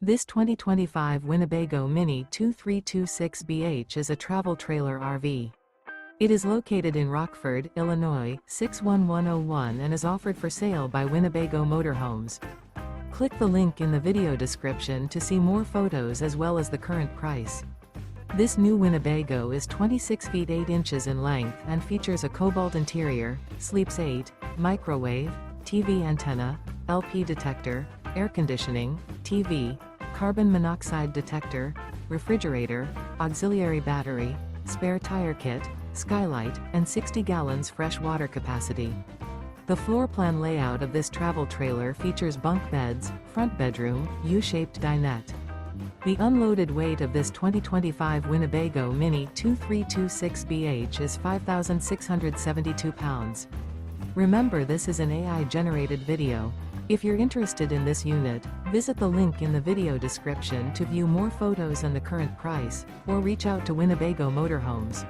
This 2025 Winnebago Minnie 2326BH is a travel trailer RV. It is located in Rockford, Illinois, 61101 and is offered for sale by Winnebago Motorhomes. Click the link in the video description to see more photos as well as the current price. This new Winnebago is 26 feet 8 inches in length and features a cobalt interior, sleeps 8, microwave, TV antenna, LP detector, air conditioning, TV, carbon monoxide detector, refrigerator, auxiliary battery, spare tire kit, skylight, and 60 gallons fresh water capacity. The floor plan layout of this travel trailer features bunk beds, front bedroom, U-shaped dinette. The unloaded weight of this 2025 Winnebago Minnie 2326BH is 5,672 pounds. Remember, this is an AI-generated video. If you're interested in this unit, visit the link in the video description to view more photos and the current price, or reach out to Winnebago Motorhomes.